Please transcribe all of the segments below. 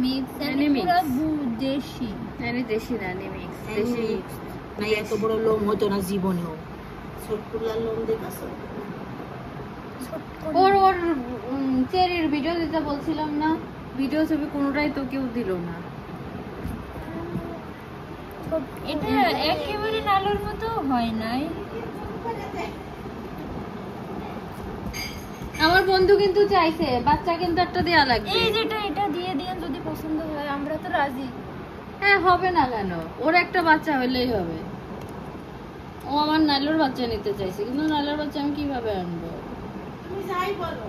mix পুরো দেশি দেশি না মিক্স দেশি না এত বড় লোম হতো না জীবনেও ছোটকুলার লোম দেখাছো ওর ওর চেরির ভিডিও দিতে বলছিলাম না ভিডিও ছবি কোনোটাই তো কেউ দিল না এটা একেবারে নালোর মতো হয় নাই আমার বন্ধু কিন্তু চাইছে বাচ্চা কিন্তু একটা দেয়া লাগবে এই যেটা এটা দিয়ে দিন যদি পছন্দ হয় আমরা তো রাজি হ্যাঁ হবে না কেন ওর একটা বাচ্চা হলেই হবে ও আমার নাইলোর বাচ্চা নিতে চাইছে কিন্তু নাইলোর বাচ্চা আমি কিভাবে আনবো তুমি যাই বলো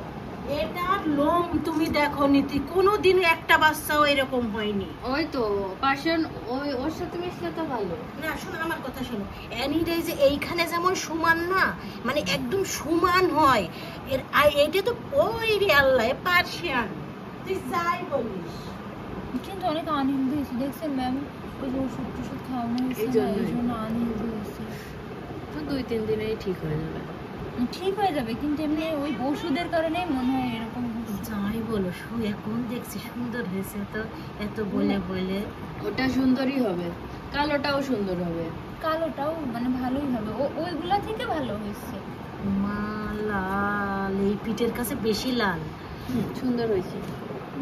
এটা লোম তুমি দেখো নীতি কোনোদিন একটা বাচ্চাও এরকম হয়নি ওই তো পার্সন ওই ওর সাথে মিশলে তো ভালো না শোনো আমার কথা শোনো অ্যানিডাই যে এইখানে যেমন সমান না মানে একদম সমান হয় এর এইটা তো ওই রে আল্লাহ পার্সিয়ান তুই যাই বলিস কিন্তু অনেক আনহেলদি হয়েছে দেখছেন ম্যাম ওই যে ওষুধ টষুধ খাওয়ানো হয়েছে না এই জন্য আনহেলদি হয়েছে তো 2-3 দিনেই ঠিক হয়ে যাবে ঠিক হয়ে যাবে কিন্তু এমনি ওই ওষুধের কারণে মনে হয় এরকম যাই বলো এখন দেখছি সুন্দর হয়েছে তো এত বলে বলে ওটা সুন্দরই হবে কালোটাও সুন্দর হবে কালোটাও মানে ভালোই হবে ওইগুলা থেকে ভালো হয়েছে মা লাল এই পিঠের কাছে বেশি লাল সুন্দর হয়েছে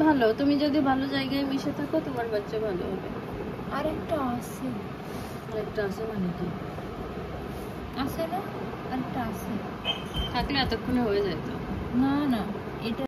ভালো তুমি যদি ভালো জায়গায় মিশে থাকো তোমার বাচ্চা ভালো হবে আরেকটা আছে আরেকটা আছে মানে কি আছে না আরেকটা আছে থাকলে এতক্ষণে হয়ে যেত না না